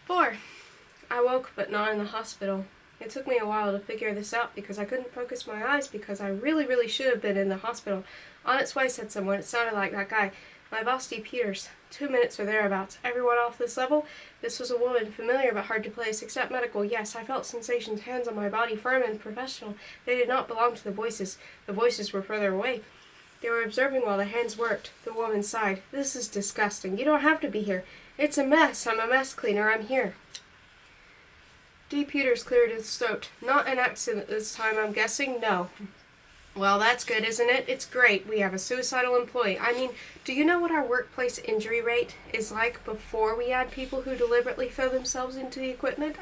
4. I woke, but not in the hospital. It took me a while to figure this out because I couldn't focus my eyes because I really should have been in the hospital. On its way, said someone. It sounded like that guy. My boss, D. Peters. 2 minutes or thereabouts. Everyone off this level? This was a woman, familiar but hard to place, except medical. Yes, I felt sensations, hands on my body, firm and professional. They did not belong to the voices. The voices were further away. They were observing while the hands worked. The woman sighed. This is disgusting. You don't have to be here. It's a mess. I'm a mess cleaner. I'm here. D. Peters cleared his throat. Not an accident this time, I'm guessing? No. Well, that's good, isn't it? It's great. We have a suicidal employee. I mean, do you know what our workplace injury rate is like before we add people who deliberately throw themselves into the equipment?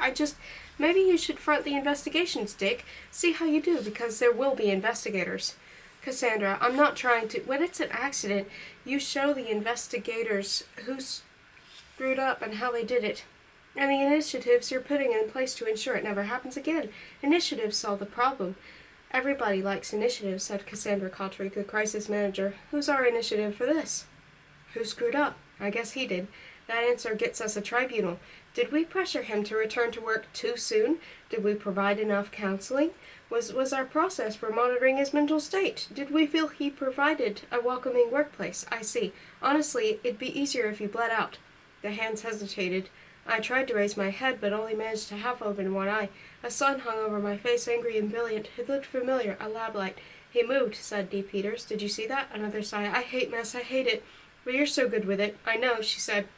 Maybe you should front the investigations, Dick. See how you do, because there will be investigators. Cassandra, I'm not trying to... When it's an accident, you show the investigators who screwed up and how they did it. And the initiatives you're putting in place to ensure it never happens again. Initiatives solve the problem. Everybody likes initiatives, said Cassandra Cautry, the crisis manager. Who's our initiative for this? Who screwed up? I guess he did. That answer gets us a tribunal. Did we pressure him to return to work too soon? Did we provide enough counseling? Was our process for monitoring his mental state? Did we feel he provided a welcoming workplace? I see. Honestly, it'd be easier if you bled out. The hands hesitated. I tried to raise my head, but only managed to half open one eye. A sun hung over my face, angry and brilliant. It looked familiar, a lab light. He moved, said D. Peters. Did you see that? Another sigh. I hate mess, I hate it. But you're so good with it. I know, she said.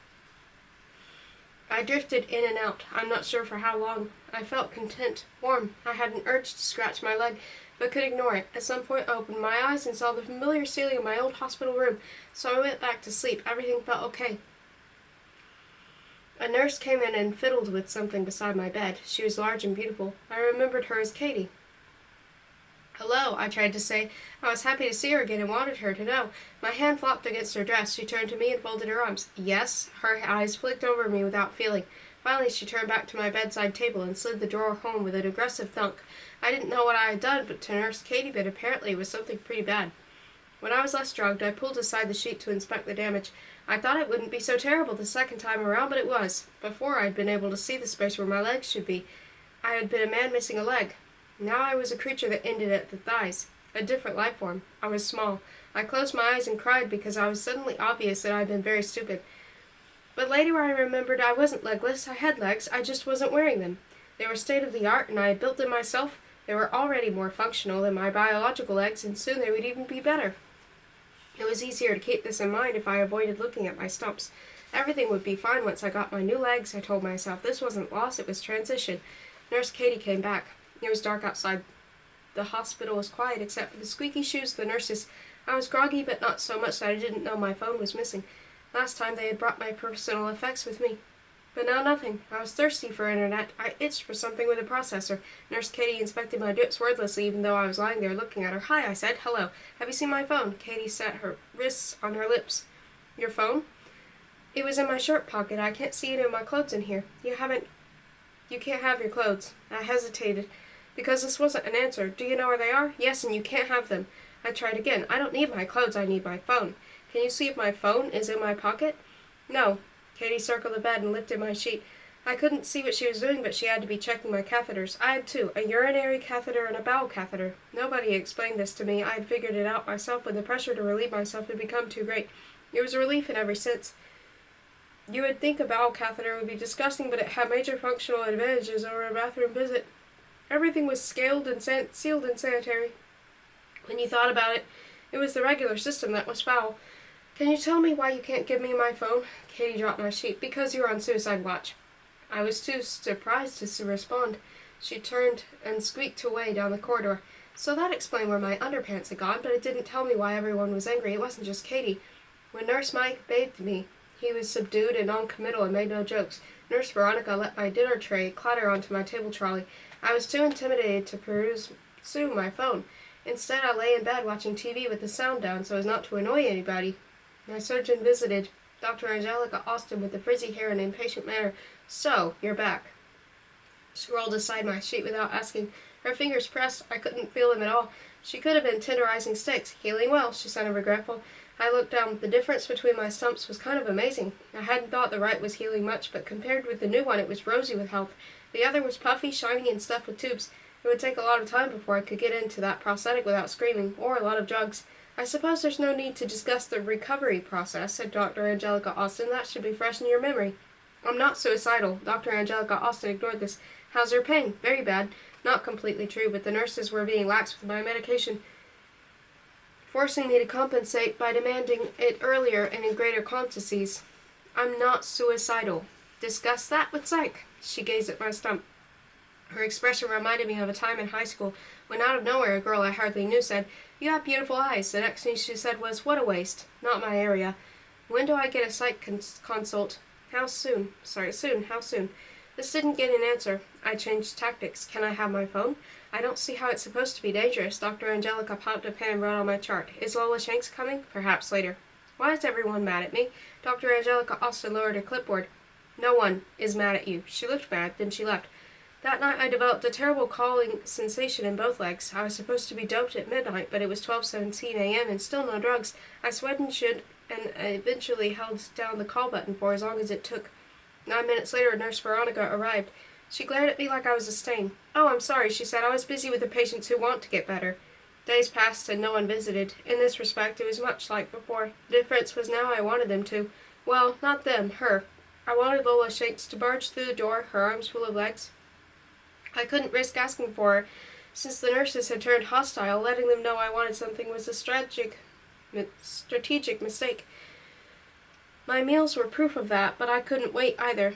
I drifted in and out. I'm not sure for how long. I felt content, warm. I had an urge to scratch my leg, but could ignore it. At some point I opened my eyes and saw the familiar ceiling of my old hospital room, so I went back to sleep. Everything felt okay. A nurse came in and fiddled with something beside my bed. She was large and beautiful. I remembered her as Katie. Hello, I tried to say. I was happy to see her again and wanted her to know. My hand flopped against her dress. She turned to me and folded her arms. Yes? Her eyes flicked over me without feeling. Finally, she turned back to my bedside table and slid the drawer home with an aggressive thunk. I didn't know what I had done, but to nurse Katie, but apparently it was something pretty bad. When I was less drugged, I pulled aside the sheet to inspect the damage. I thought it wouldn't be so terrible the second time around, but it was. Before, I'd been able to see the space where my legs should be. I had been a man missing a leg. Now I was a creature that ended at the thighs. A different life form. I was small. I closed my eyes and cried because I was suddenly obvious that I'd been very stupid. But later I remembered I wasn't legless. I had legs. I just wasn't wearing them. They were state-of-the-art, and I had built them myself. They were already more functional than my biological legs, and soon they would even be better. It was easier to keep this in mind if I avoided looking at my stumps. Everything would be fine once I got my new legs, I told myself. This wasn't loss, it was transition. Nurse Katie came back. It was dark outside. The hospital was quiet except for the squeaky shoes of the nurses. I was groggy, but not so much that I didn't know my phone was missing. Last time they had brought my personal effects with me. But now nothing. I was thirsty for internet. I itched for something with a processor. Nurse Katie inspected my lips wordlessly, even though I was lying there looking at her. Hi, I said. Hello. Have you seen my phone? Katie set her wrists on her lips. Your phone? It was in my shirt pocket. I can't see any of my clothes in here. You can't have your clothes. I hesitated, because this wasn't an answer. Do you know where they are? Yes, and you can't have them. I tried again. I don't need my clothes. I need my phone. Can you see if my phone is in my pocket? No. Katie circled the bed and lifted my sheet. I couldn't see what she was doing, but she had to be checking my catheters. I had two, a urinary catheter and a bowel catheter. Nobody explained this to me. I had figured it out myself when the pressure to relieve myself had become too great. It was a relief in every sense. You would think a bowel catheter would be disgusting, but it had major functional advantages over a bathroom visit. Everything was sealed and sanitary. When you thought about it, it was the regular system that was foul. Can you tell me why you can't give me my phone? Katie dropped my sheet. Because you're on suicide watch. I was too surprised to respond. She turned and squeaked away down the corridor. So that explained where my underpants had gone, but it didn't tell me why everyone was angry. It wasn't just Katie. When Nurse Mike bathed me, he was subdued and non-committal and made no jokes. Nurse Veronica let my dinner tray clatter onto my table trolley. I was too intimidated to pursue my phone. Instead, I lay in bed watching TV with the sound down so as not to annoy anybody. My surgeon visited, Dr. Angelica Austin, with the frizzy hair and impatient manner. So, you're back. She rolled aside my sheet without asking. Her fingers pressed. I couldn't feel them at all. She could have been tenderizing steaks. Healing well, she sounded regretful. I looked down. The difference between my stumps was kind of amazing. I hadn't thought the right was healing much, but compared with the new one, it was rosy with health. The other was puffy, shiny, and stuffed with tubes. It would take a lot of time before I could get into that prosthetic without screaming, or a lot of drugs. I suppose there's no need to discuss the recovery process, said Dr. Angelica Austin. That should be fresh in your memory. I'm not suicidal. Dr. Angelica Austin ignored this. How's your pain? Very bad. Not completely true, but the nurses were being lax with my medication, forcing me to compensate by demanding it earlier and in greater quantities. I'm not suicidal. Discuss that with Psych. She gazed at my stump. Her expression reminded me of a time in high school when out of nowhere a girl I hardly knew said, "You have beautiful eyes." The next thing she said was, "What a waste." Not my area. When do I get a psych consult? How soon? Soon. How soon? This didn't get an answer. I changed tactics. Can I have my phone? I don't see how it's supposed to be dangerous. Dr. Angelica popped a pen and wrote on my chart. Is Lola Shanks coming? Perhaps later. Why is everyone mad at me? Dr. Angelica Austin lowered her clipboard. No one is mad at you. She looked mad, then she left. That night I developed a terrible calling sensation in both legs. I was supposed to be doped at midnight, but it was 12:17 a.m. and still no drugs. I sweated and shit, and I eventually held down the call button for as long as it took. 9 minutes later, Nurse Veronica arrived. She glared at me like I was a stain. "Oh, I'm sorry," she said. "I was busy with the patients who want to get better." Days passed and no one visited. In this respect, it was much like before. The difference was now I wanted them to. Well, not them, her. I wanted Lola Shanks to barge through the door, her arms full of legs. I couldn't risk asking for her, since the nurses had turned hostile. Letting them know I wanted something was a strategic mistake. My meals were proof of that, but I couldn't wait either.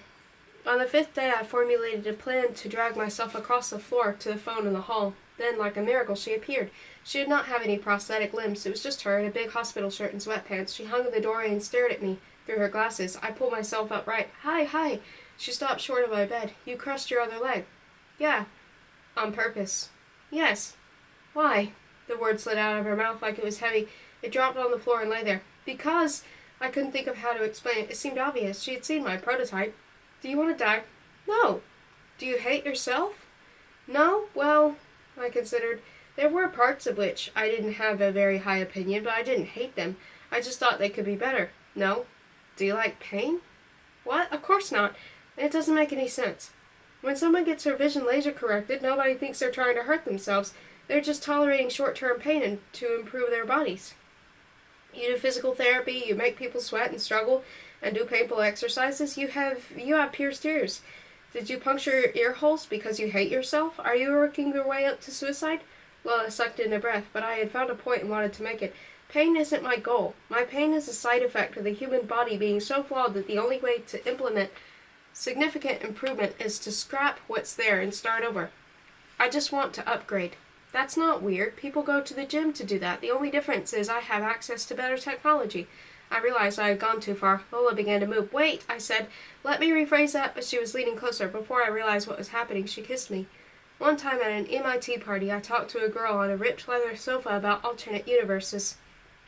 On the 5th day, I formulated a plan to drag myself across the floor to the phone in the hall. Then, like a miracle, she appeared. She did not have any prosthetic limbs. It was just her in a big hospital shirt and sweatpants. She hung in the doorway and stared at me through her glasses. I pulled myself upright. Hi. She stopped short of my bed. You crushed your other leg. Yeah. On purpose. Yes. Why? The word slid out of her mouth like it was heavy. It dropped on the floor and lay there. Because... I couldn't think of how to explain it. It seemed obvious. She had seen my prototype. Do you want to die? No. Do you hate yourself? No? Well, I considered. There were parts of which I didn't have a very high opinion, but I didn't hate them. I just thought they could be better. No. Do you like pain? What? Of course not. It doesn't make any sense. When someone gets their vision laser corrected, nobody thinks they're trying to hurt themselves. They're just tolerating short-term pain to improve their bodies. You do physical therapy, you make people sweat and struggle, and do painful exercises. You have pierced ears. Did you puncture your ear holes because you hate yourself? Are you working your way up to suicide? Lola sucked in a breath, but I had found a point and wanted to make it. Pain isn't my goal. My pain is a side effect of the human body being so flawed that the only way to implement significant improvement is to scrap what's there and start over. I just want to upgrade. That's not weird. People go to the gym to do that. The only difference is I have access to better technology. I realized I had gone too far. Lola began to move. Wait, I said. Let me rephrase that, but she was leaning closer. Before I realized what was happening, she kissed me. One time at an MIT party, I talked to a girl on a ripped leather sofa about alternate universes.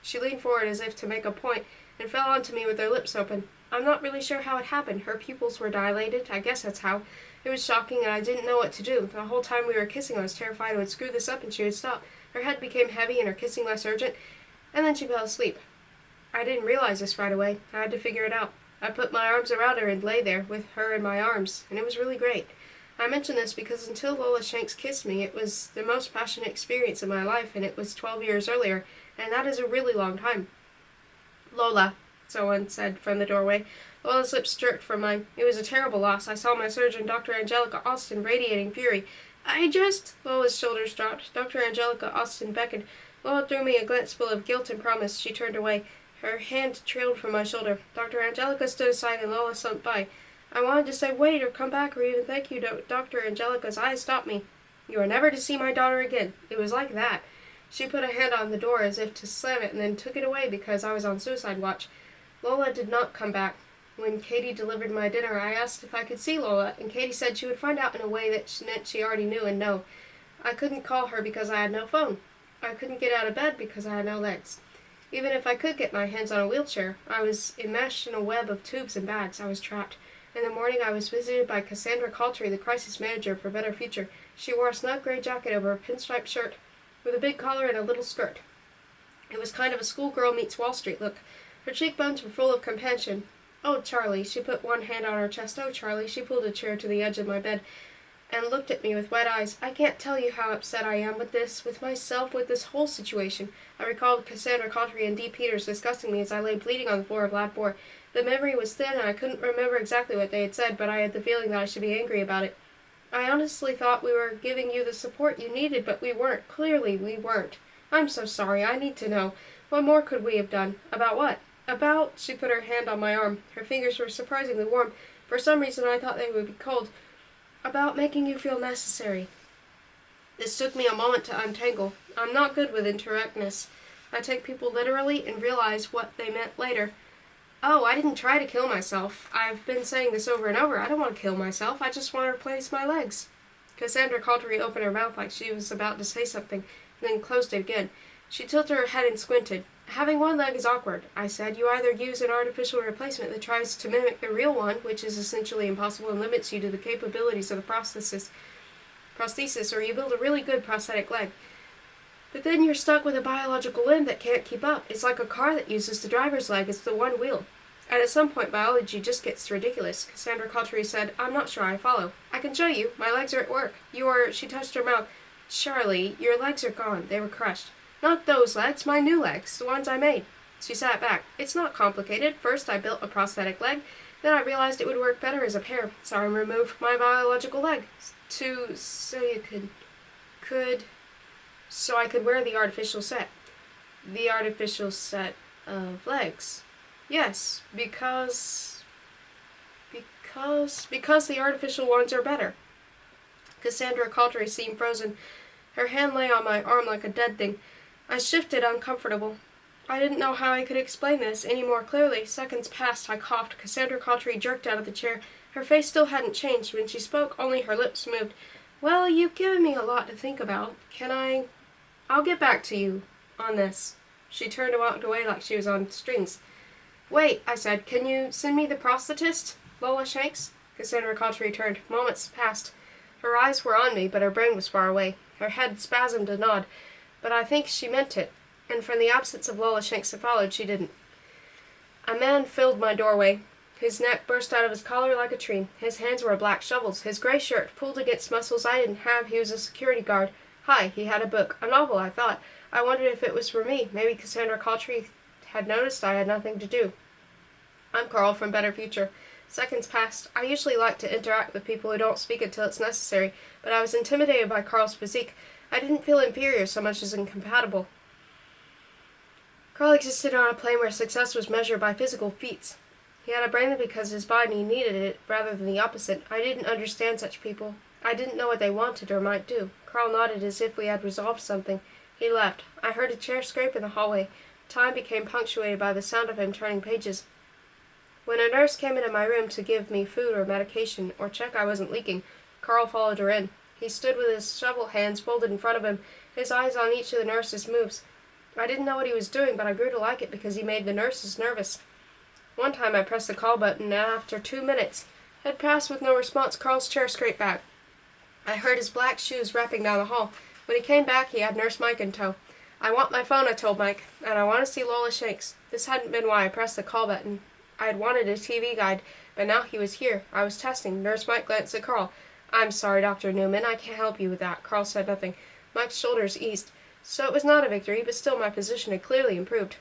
She leaned forward as if to make a point and fell onto me with her lips open. I'm not really sure how it happened. Her pupils were dilated. I guess that's how. It was shocking, and I didn't know what to do. The whole time we were kissing, I was terrified I would screw this up and she would stop. Her head became heavy and her kissing less urgent, and then she fell asleep. I didn't realize this right away. I had to figure it out. I put my arms around her and lay there with her in my arms, and it was really great. I mention this because until Lola Shanks kissed me, it was the most passionate experience of my life, and it was 12 years earlier, and that is a really long time. Lola, someone said from the doorway. Lola's lips jerked from mine. It was a terrible loss. I saw my surgeon, Dr. Angelica Austin, radiating fury. Lola's shoulders dropped. Dr. Angelica Austin beckoned. Lola threw me a glance full of guilt and promise. She turned away. Her hand trailed from my shoulder. Dr. Angelica stood aside and Lola slumped by. I wanted to say wait or come back or even thank you. Dr. Angelica's eyes stopped me. You are never to see my daughter again. It was like that. She put a hand on the door as if to slam it and then took it away because I was on suicide watch. Lola did not come back. When Katie delivered my dinner, I asked if I could see Lola, and Katie said she would find out in a way that meant she already knew and no. I couldn't call her because I had no phone. I couldn't get out of bed because I had no legs. Even if I could get my hands on a wheelchair, I was enmeshed in a web of tubes and bags. I was trapped. In the morning, I was visited by Cassandra Caltry, the crisis manager for Better Future. She wore a snug gray jacket over a pinstripe shirt with a big collar and a little skirt. It was kind of a schoolgirl meets Wall Street look. Her cheekbones were full of compassion. "Oh, Charlie," she put one hand on her chest. "Oh, Charlie," she pulled a chair to the edge of my bed and looked at me with wet eyes. "I can't tell you how upset I am with this, with myself, with this whole situation." I recalled Cassandra Cottery and Dee Peters discussing me as I lay bleeding on the floor of Lab 4. The memory was thin, and I couldn't remember exactly what they had said, but I had the feeling that I should be angry about it. "I honestly thought we were giving you the support you needed, but we weren't. Clearly we weren't. I'm so sorry. I need to know. What more could we have done?" "About what?" "About—" She put her hand on my arm. Her fingers were surprisingly warm. For some reason I thought they would be cold. "About making you feel necessary." This took me a moment to untangle. I'm not good with indirectness. I take people literally and realize what they meant later. "Oh, I didn't try to kill myself. I've been saying this over and over. I don't want to kill myself. I just want to replace my legs." Cassandra Cottery opened her mouth like she was about to say something, then closed it again. She tilted her head and squinted. "Having one leg is awkward," I said. "You either use an artificial replacement that tries to mimic the real one, which is essentially impossible and limits you to the capabilities of the prosthesis, or you build a really good prosthetic leg. But then you're stuck with a biological limb that can't keep up. It's like a car that uses the driver's leg as the one wheel. And at some point biology just gets ridiculous." Cassandra Cottery said, "I'm not sure I follow." "I can show you. My legs are at work. She touched her mouth. "Charlie, your legs are gone. They were crushed." "Not those legs, my new legs, the ones I made." She sat back. "It's not complicated. First I built a prosthetic leg. Then I realized it would work better as a pair. So I removed my biological leg. So I could wear the artificial set." "The artificial set of legs?" "Yes, because the artificial ones are better." Cassandra Cottery seemed frozen. Her hand lay on my arm like a dead thing. I shifted, uncomfortable. I didn't know how I could explain this any more clearly. Seconds passed. I coughed. Cassandra Cottery jerked out of the chair. Her face still hadn't changed. When she spoke, only her lips moved. "Well, you've given me a lot to think about. I'll get back to you on this." She turned and walked away like she was on strings. "Wait," I said. "Can you send me the prosthetist, Lola Shanks?" Cassandra Cottery turned. Moments passed. Her eyes were on me, but her brain was far away. Her head spasmed a nod, but I think she meant it, and from the absence of Lola Shanks that followed, she didn't. A man filled my doorway. His neck burst out of his collar like a tree. His hands were black shovels. His gray shirt pulled against muscles I didn't have. He was a security guard. Hi, he had a book. A novel, I thought. I wondered if it was for me. Maybe Cassandra Cottery had noticed I had nothing to do. "I'm Carl from Better Future." Seconds passed. I usually like to interact with people who don't speak until it's necessary, but I was intimidated by Carl's physique. I didn't feel inferior so much as incompatible. Carl existed on a plane where success was measured by physical feats. He had a brain because his body needed it rather than the opposite. I didn't understand such people. I didn't know what they wanted or might do. Carl nodded as if we had resolved something. He left. I heard a chair scrape in the hallway. Time became punctuated by the sound of him turning pages. When a nurse came into my room to give me food or medication or check I wasn't leaking, Carl followed her in. He stood with his shovel hands folded in front of him, his eyes on each of the nurse's moves. I didn't know what he was doing, but I grew to like it because he made the nurses nervous. One time I pressed the call button, and after 2 minutes had passed with no response, Carl's chair scraped back. I heard his black shoes rapping down the hall. When he came back, he had Nurse Mike in tow. "I want my phone," I told Mike, "and I want to see Lola Shanks." This hadn't been why I pressed the call button. I had wanted a TV guide, but now he was here. I was testing. Nurse Mike glanced at Carl. "I'm sorry, Dr. Newman. I can't help you with that." Carl said nothing. Mike's shoulders eased. So it was not a victory, but still my position had clearly improved.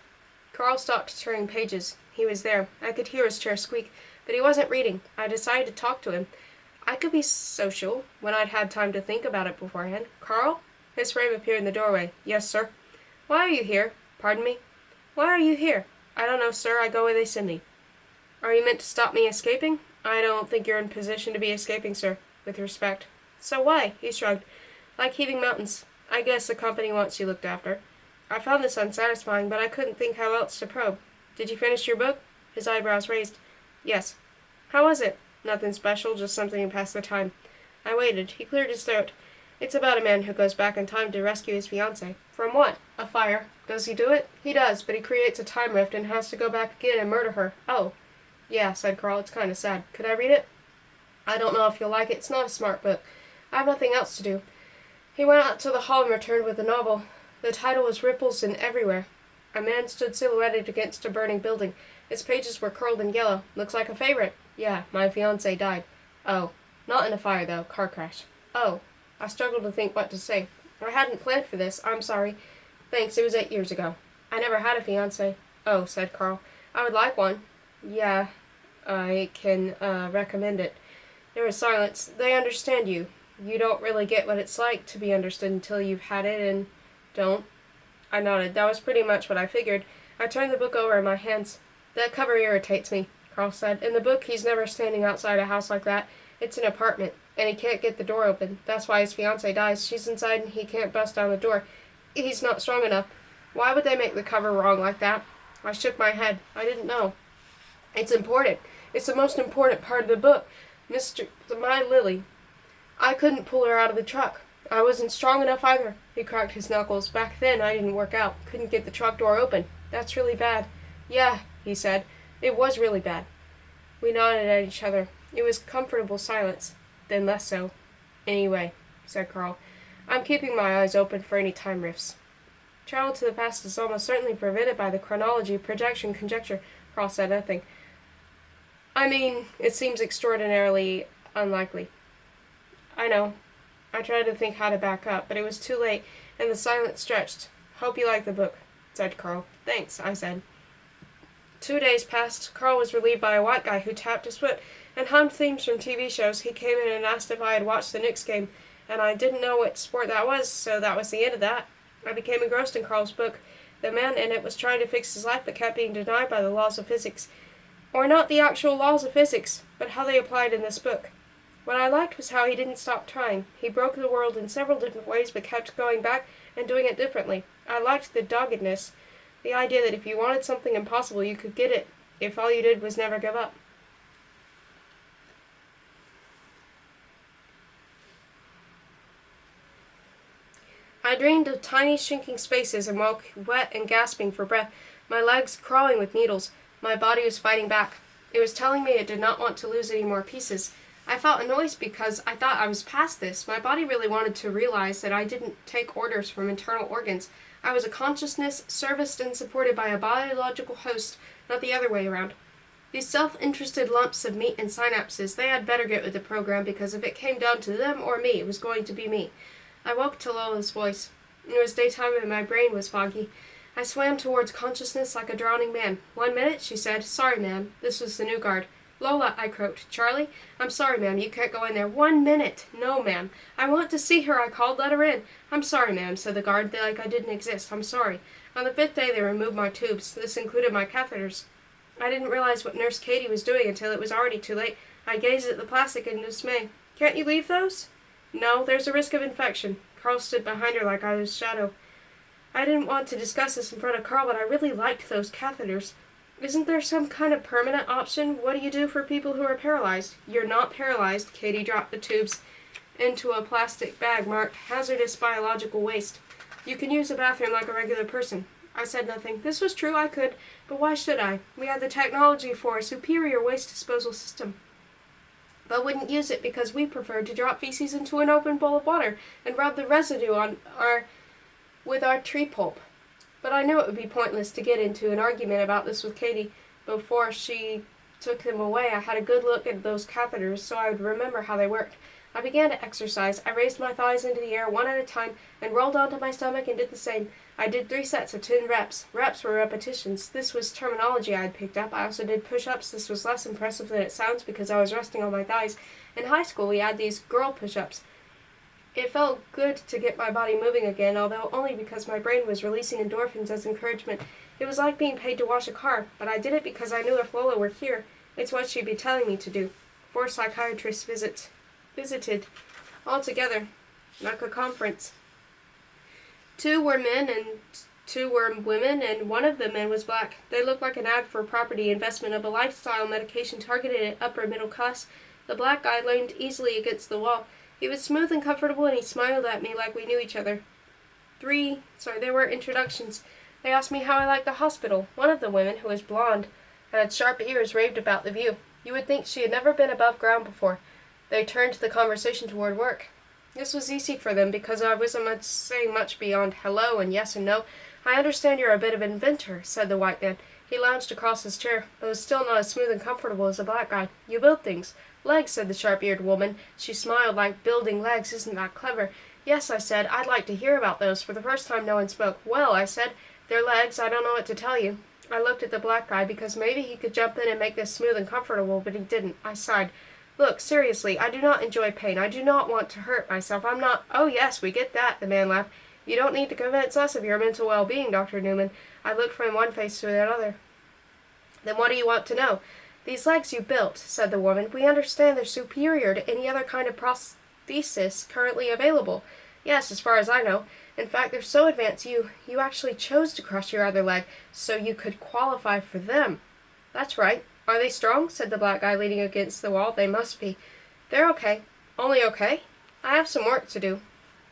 Carl stopped turning pages. He was there. I could hear his chair squeak, but he wasn't reading. I decided to talk to him. I could be social when I'd had time to think about it beforehand. "Carl?" His frame appeared in the doorway. "Yes, sir." "Why are you here?" "Pardon me?" "Why are you here?" "I don't know, sir. I go where they send me." "Are you meant to stop me escaping?" "I don't think you're in position to be escaping, sir." "With respect." "So why?" He shrugged. "Like heaving mountains. I guess the company wants you looked after." I found this unsatisfying, but I couldn't think how else to probe. "Did you finish your book?" His eyebrows raised. "Yes." "How was it?" "Nothing special, just something to pass the time." I waited. He cleared his throat. "It's about a man who goes back in time to rescue his fiancée." "From what?" "A fire." "Does he do it?" "He does, but he creates a time rift and has to go back again and murder her." "Oh." "Yeah," said Carl. "It's kind of sad. Could I read it?" "I don't know if you'll like it. It's not a smart book. I have nothing else to do." He went out to the hall and returned with the novel. The title was Ripples in Everywhere. A man stood silhouetted against a burning building. His pages were curled in yellow. Looks like a favorite. Yeah, my fiancé died. Oh. Not in a fire, though. Car crash. Oh. I struggled to think what to say. I hadn't planned for this. I'm sorry. Thanks, it was 8 years ago. I never had a fiancé. Oh, said Carl. I would like one. Yeah, I can, recommend it. There was silence. They understand you. You don't really get what it's like to be understood until you've had it and don't. I nodded. That was pretty much what I figured. I turned the book over in my hands. That cover irritates me, Carl said. In the book, he's never standing outside a house like that. It's an apartment, and he can't get the door open. That's why his fiancée dies. She's inside and he can't bust down the door. He's not strong enough. Why would they make the cover wrong like that? I shook my head. I didn't know. It's important. It's the most important part of the book. My Lily. I couldn't pull her out of the truck. I wasn't strong enough either. He cracked his knuckles. Back then, I didn't work out. Couldn't get the truck door open. That's really bad. Yeah, he said. It was really bad. We nodded at each other. It was comfortable silence. Then less so. Anyway, said Carl, I'm keeping my eyes open for any time rifts. Travel to the past is almost certainly prevented by the chronology, projection, conjecture. Carl said nothing. I mean, it seems extraordinarily unlikely. I know. I tried to think how to back up, but it was too late, and the silence stretched. Hope you like the book, said Carl. Thanks, I said. 2 days passed. Carl was relieved by a white guy who tapped his foot and hummed themes from TV shows. He came in and asked if I had watched the Knicks game, and I didn't know what sport that was, so that was the end of that. I became engrossed in Carl's book. The man in it was trying to fix his life but kept being denied by the laws of physics. Or not the actual laws of physics, but how they applied in this book. What I liked was how he didn't stop trying. He broke the world in several different ways but kept going back and doing it differently. I liked the doggedness, the idea that if you wanted something impossible, you could get it, if all you did was never give up. I dreamed of tiny shrinking spaces and woke wet and gasping for breath, my legs crawling with needles. My body was fighting back. It was telling me it did not want to lose any more pieces. I felt annoyed because I thought I was past this. My body really wanted to realize that I didn't take orders from internal organs. I was a consciousness serviced and supported by a biological host, not the other way around. These self-interested lumps of meat and synapses, they had better get with the program because if it came down to them or me, it was going to be me. I woke to Lola's voice. It was daytime and my brain was foggy. I swam towards consciousness like a drowning man. 1 minute, she said. Sorry, ma'am. This was the new guard. Lola, I croaked. Charlie? I'm sorry, ma'am. You can't go in there. 1 minute. No, ma'am. I want to see her, I called. Let her in. I'm sorry, ma'am, said the guard, like I didn't exist. I'm sorry. On the 5th day, they removed my tubes. This included my catheters. I didn't realize what Nurse Katie was doing until it was already too late. I gazed at the plastic in dismay. Can't you leave those? No, there's a risk of infection. Carl stood behind her like I was shadow. I didn't want to discuss this in front of Carl, but I really liked those catheters. Isn't there some kind of permanent option? What do you do for people who are paralyzed? You're not paralyzed. Katie dropped the tubes into a plastic bag marked hazardous biological waste. You can use the bathroom like a regular person. I said nothing. This was true, I could, but why should I? We had the technology for a superior waste disposal system, but wouldn't use it because we preferred to drop feces into an open bowl of water and rub the residue with our tree pulp. But I knew it would be pointless to get into an argument about this with Katie. Before she took them away, I had a good look at those catheters so I would remember how they worked. I began to exercise. I raised my thighs into the air one at a time and rolled onto my stomach and did the same. I did 3 sets of 10 reps. Reps were repetitions. This was terminology I had picked up. I also did push-ups. This was less impressive than it sounds because I was resting on my thighs. In high school, we had these girl push-ups. It felt good to get my body moving again, although only because my brain was releasing endorphins as encouragement. It was like being paid to wash a car, but I did it because I knew if Lola were here, it's what she'd be telling me to do. 4 psychiatrists visited all together, like a conference. 2 were men and 2 were women, and one of the men was black. They looked like an ad for property investment of a lifestyle medication targeted at upper middle class. The black guy leaned easily against the wall. He was smooth and comfortable, and he smiled at me like we knew each other. There were introductions. They asked me how I liked the hospital. One of the women, who was blonde and had sharp ears, raved about the view. You would think she had never been above ground before. They turned the conversation toward work. This was easy for them because I wasn't saying much beyond hello and yes and no. I understand you're a bit of an inventor, said the white man. He lounged across his chair, but was still not as smooth and comfortable as the black guy. You build things. Legs, said the sharp-eared woman. She smiled like building legs. Isn't that clever? Yes, I said. I'd like to hear about those. For the first time no one spoke. Well, I said, they're legs. I don't know what to tell you. I looked at the black guy because maybe he could jump in and make this smooth and comfortable, but he didn't. I sighed. Look, seriously, I do not enjoy pain. I do not want to hurt myself. I'm not— Oh, yes, we get that, the man laughed. You don't need to convince us of your mental well-being, Dr. Newman. I looked from one face to another. Then what do you want to know? These legs you built, said the woman. We understand they're superior to any other kind of prosthesis currently available. Yes, as far as I know. In fact, they're so advanced you actually chose to crush your other leg so you could qualify for them. That's right. Are they strong? Said the black guy leaning against the wall. They must be. They're okay. Only okay? I have some work to do.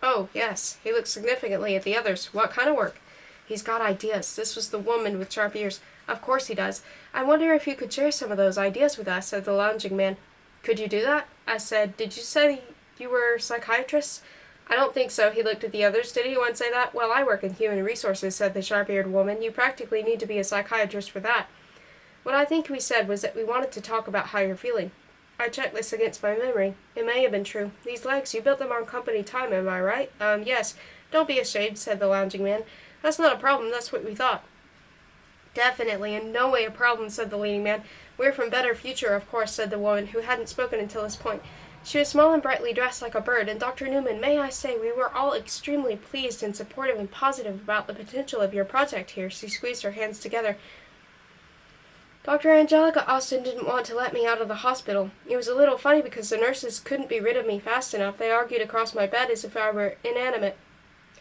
Oh, yes. He looked significantly at the others. What kind of work? He's got ideas. This was the woman with sharp ears. Of course he does. I wonder if you could share some of those ideas with us, said the lounging man. Could you do that? I said, did you say you were psychiatrists? I don't think so. He looked at the others. Did anyone say that? Well, I work in human resources, said the sharp-eared woman. You practically need to be a psychiatrist for that. What I think we said was that we wanted to talk about how you're feeling. I checked this against my memory. It may have been true. These legs, you built them on company time, am I right? Yes. Don't be ashamed, said the lounging man. That's not a problem. That's what we thought. Definitely, in no way a problem, said the leading man. We're from Better Future, of course, said the woman, who hadn't spoken until this point. She was small and brightly dressed like a bird, and Dr. Newman, may I say, we were all extremely pleased and supportive and positive about the potential of your project here. She squeezed her hands together. Dr. Angelica Austin didn't want to let me out of the hospital. It was a little funny because the nurses couldn't be rid of me fast enough. They argued across my bed as if I were inanimate.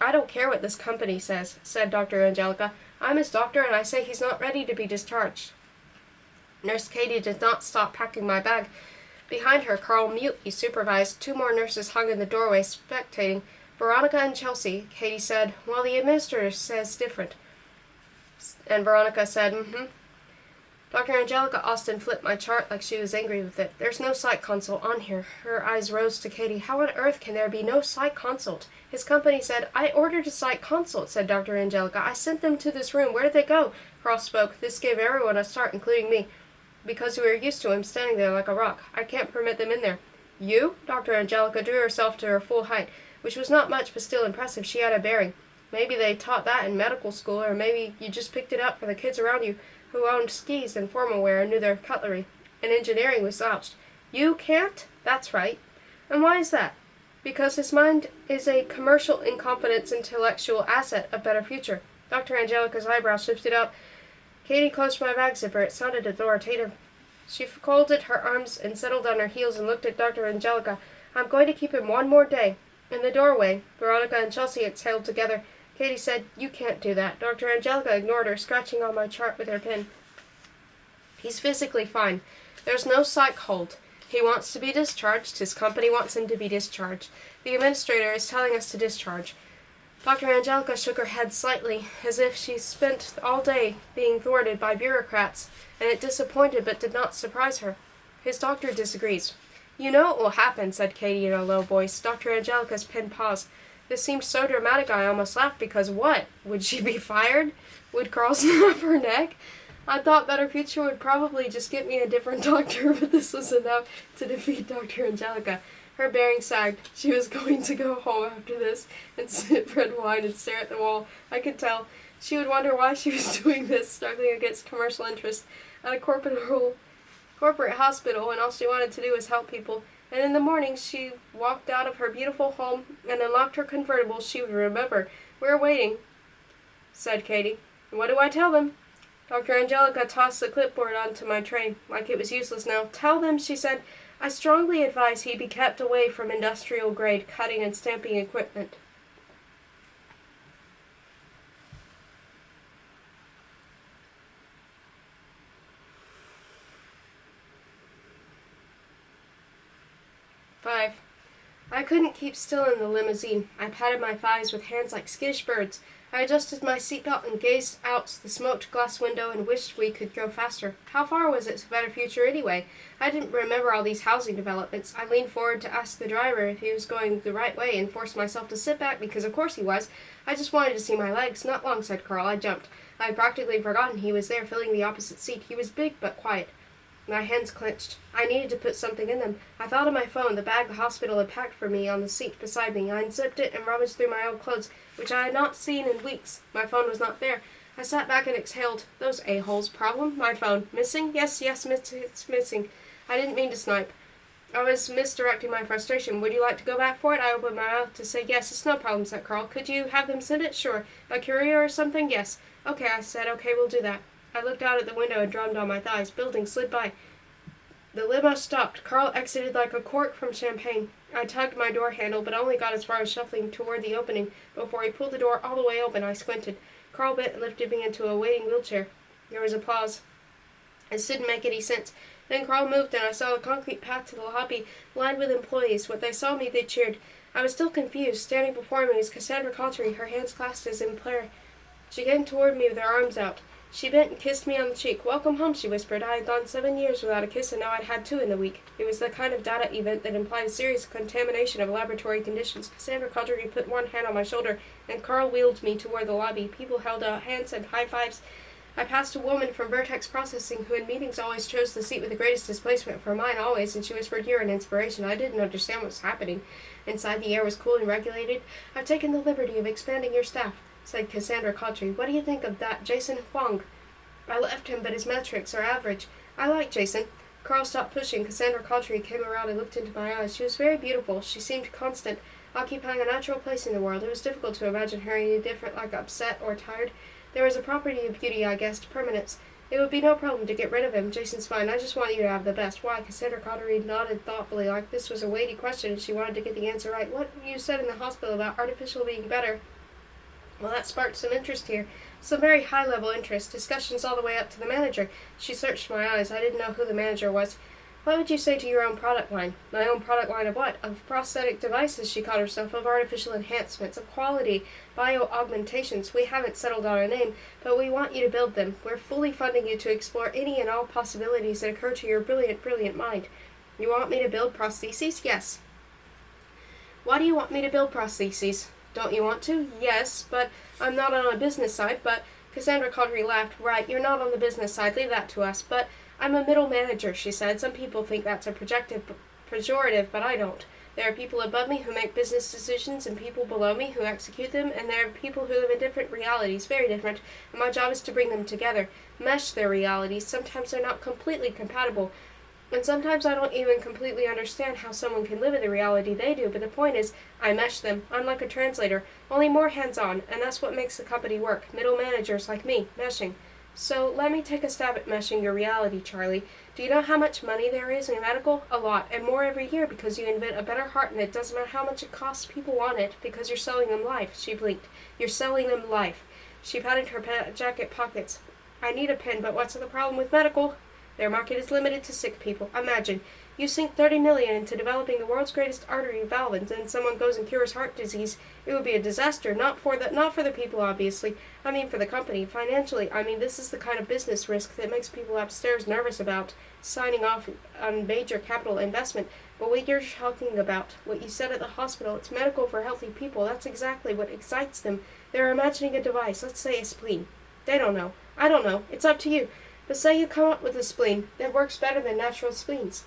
I don't care what this company says, said Dr. Angelica. I'm his doctor, and I say he's not ready to be discharged. Nurse Katie did not stop packing my bag. Behind her, Carl mutely supervised. Two more nurses hung in the doorway, spectating. Veronica and Chelsea, Katie said. Well, the administrator says different. And Veronica said, Dr. Angelica Austin flipped my chart like she was angry with it. There's no psych consult on here. Her eyes rose to Katie. How on earth can there be no psych consult? His company said, I ordered a psych consult, said Dr. Angelica. I sent them to this room. Where did they go? Carl spoke. This gave everyone a start, including me, because we were used to him standing there like a rock. I can't permit them in there. You? Dr. Angelica drew herself to her full height, which was not much but still impressive. She had a bearing. Maybe they taught that in medical school, or maybe you just picked it up for the kids around you who owned skis and formal wear and knew their cutlery. And engineering was slouched. You can't? That's right. And why is that? Because his mind is a commercial incompetence intellectual asset of Better Future. Dr. Angelica's eyebrows lifted up. Katie closed my bag zipper. It sounded authoritative. She folded her arms and settled on her heels and looked at Dr. Angelica. I'm going to keep him one more day. In the doorway, Veronica and Chelsea exhaled together. Katie said, You can't do that. Dr. Angelica ignored her, scratching on my chart with her pen. He's physically fine. There's no psych hold. He wants to be discharged. His company wants him to be discharged. The administrator is telling us to discharge. Dr. Angelica shook her head slightly, as if she spent all day being thwarted by bureaucrats, and it disappointed but did not surprise her. His doctor disagrees. You know it will happen, said Katie in a low voice. Dr. Angelica's pen paused. This seemed so dramatic I almost laughed, because what? Would she be fired? Would Carl snap her neck? I thought Better Future would probably just get me a different doctor, but this was enough to defeat Dr. Angelica. Her bearing sagged. She was going to go home after this and sip red wine and stare at the wall. I could tell. She would wonder why she was doing this, struggling against commercial interest at a corporate hospital, and all she wanted to do was help people. And in the morning she walked out of her beautiful home and unlocked her convertible. She would remember. We're waiting, said Katie. What do I tell them? Dr. Angelica tossed the clipboard onto my tray, like it was useless now. Tell them, she said, I strongly advise he be kept away from industrial-grade cutting and stamping equipment. Five. I couldn't keep still in the limousine. I patted my thighs with hands like skittish birds. I adjusted my seatbelt and gazed out the smoked glass window and wished we could go faster. How far was it to a better future anyway? I didn't remember all these housing developments. I leaned forward to ask the driver if he was going the right way and forced myself to sit back because of course he was. I just wanted to see my legs. Not long, said Carl. I jumped. I had practically forgotten he was there filling the opposite seat. He was big but quiet. My hands clenched. I needed to put something in them. I thought of my phone, the bag the hospital had packed for me, on the seat beside me. I unzipped it and rummaged through my old clothes, which I had not seen in weeks. My phone was not there. I sat back and exhaled. Those a-holes. Problem? My phone. Missing? Yes, it's missing. I didn't mean to snipe. I was misdirecting my frustration. Would you like to go back for it? I opened my mouth to say yes. It's no problem, said Carl. Could you have them send it? Sure. By courier or something? Yes. Okay, I said. Okay, we'll do that. I looked out at the window and drummed on my thighs. Buildings slid by. The limo stopped. Carl exited like a cork from champagne. I tugged my door handle, but only got as far as shuffling toward the opening. Before he pulled the door all the way open, I squinted. Carl bent and lifted me into a waiting wheelchair. There was applause. It didn't make any sense. Then Carl moved, and I saw a concrete path to the lobby, lined with employees. When they saw me, they cheered. I was still confused. Standing before me was Cassandra Cawtrey, her hands clasped as in prayer. She came toward me with her arms out. She bent and kissed me on the cheek. Welcome home, she whispered. I had gone 7 years without a kiss, and now I'd had 2 in the week. It was the kind of data event that implied a serious contamination of laboratory conditions. Cassandra Cawtrey put one hand on my shoulder, and Carl wheeled me toward the lobby. People held out hands and high fives. I passed a woman from Vertex Processing who in meetings always chose the seat with the greatest displacement, for mine always, and she whispered, "You're an inspiration." I didn't understand what was happening. Inside, the air was cool and regulated. "I've taken the liberty of expanding your staff," said Cassandra Cawtrey. "What do you think of that Jason Huang?" I left him, but his metrics are average. I like Jason. Carl stopped pushing. Cassandra Cawtrey came around and looked into my eyes. She was very beautiful. She seemed constant, occupying a natural place in the world. It was difficult to imagine her any different, like upset or tired. There was a property of beauty, I guessed, permanence. It would be no problem to get rid of him. Jason's fine. I just want you to have the best. Why? Cassandra Cawtrey nodded thoughtfully, like this was a weighty question, and she wanted to get the answer right. What you said in the hospital about artificial being better. Well, that sparked some interest here. Some very high-level interest. Discussions all the way up to the manager. She searched my eyes. I didn't know who the manager was. What would you say to your own product line? My own product line of what? Of prosthetic devices, she called herself, of artificial enhancements, of quality, bio-augmentations. We haven't settled on a name, but we want you to build them. We're fully funding you to explore any and all possibilities that occur to your brilliant, brilliant mind. You want me to build prostheses? Yes. Why do you want me to build prostheses? Don't you want to? Yes, but I'm not on a business side, but... Cassandra Cawtrey laughed. Right, you're not on the business side. Leave that to us. But I'm a middle manager, she said. Some people think that's a pejorative, but I don't. There are people above me who make business decisions and people below me who execute them, and there are people who live in different realities, very different, and my job is to bring them together, mesh their realities. Sometimes they're not completely compatible, and sometimes I don't even completely understand how someone can live in the reality they do, but the point is, I mesh them. I'm like a translator, only more hands-on, and that's what makes the company work. Middle managers like me, meshing. So let me take a stab at meshing your reality, Charlie. Do you know how much money there is in medical? A lot, and more every year because you invent a better heart, and it doesn't matter how much it costs, people want it because you're selling them life. She blinked. You're selling them life. She patted her jacket pockets. I need a pen, but what's the problem with medical? Their market is limited to sick people. Imagine, you sink $30 million into developing the world's greatest artery valve, and then someone goes and cures heart disease. It would be a disaster, not for the people, obviously. I mean for the company. Financially, I mean this is the kind of business risk that makes people upstairs nervous about signing off on major capital investment. But what you're talking about, what you said at the hospital, it's medical for healthy people. That's exactly what excites them. They're imagining a device, let's say a spleen. They don't know. I don't know. It's up to you. But say you come up with a spleen that works better than natural spleens.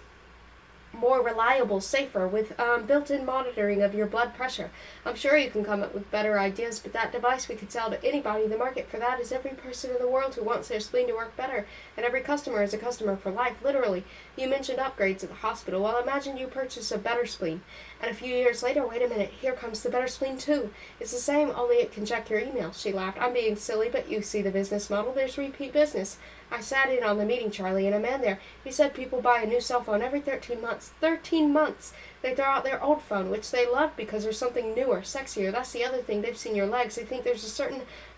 More reliable, safer, with built-in monitoring of your blood pressure. I'm sure you can come up with better ideas, but that device we could sell to anybody. The market for that is every person in the world who wants their spleen to work better, and every customer is a customer for life, literally. You mentioned upgrades at the hospital. Well, imagine you purchase a better spleen, and a few years later, wait a minute, here comes the better spleen too. It's the same, only it can check your email. She laughed. I'm being silly, but you see the business model. There's repeat business. I sat in on the meeting, Charlie, and a man there, he said people buy a new cell phone every 13 months. 13 months! They throw out their old phone, which they love because there's something newer, sexier. That's the other thing. They've seen your legs. They think there's a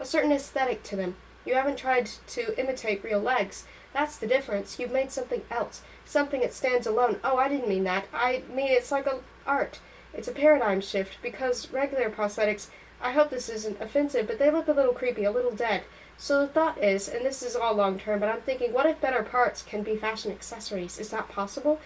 certain aesthetic to them. You haven't tried to imitate real legs. That's the difference. You've made something else. Something that stands alone. Oh, I didn't mean that. I mean it's like art. It's a paradigm shift, because regular prosthetics, I hope this isn't offensive, but they look a little creepy, a little dead. So the thought is, and this is all long term, but I'm thinking, what if better parts can be fashion accessories? Is that possible?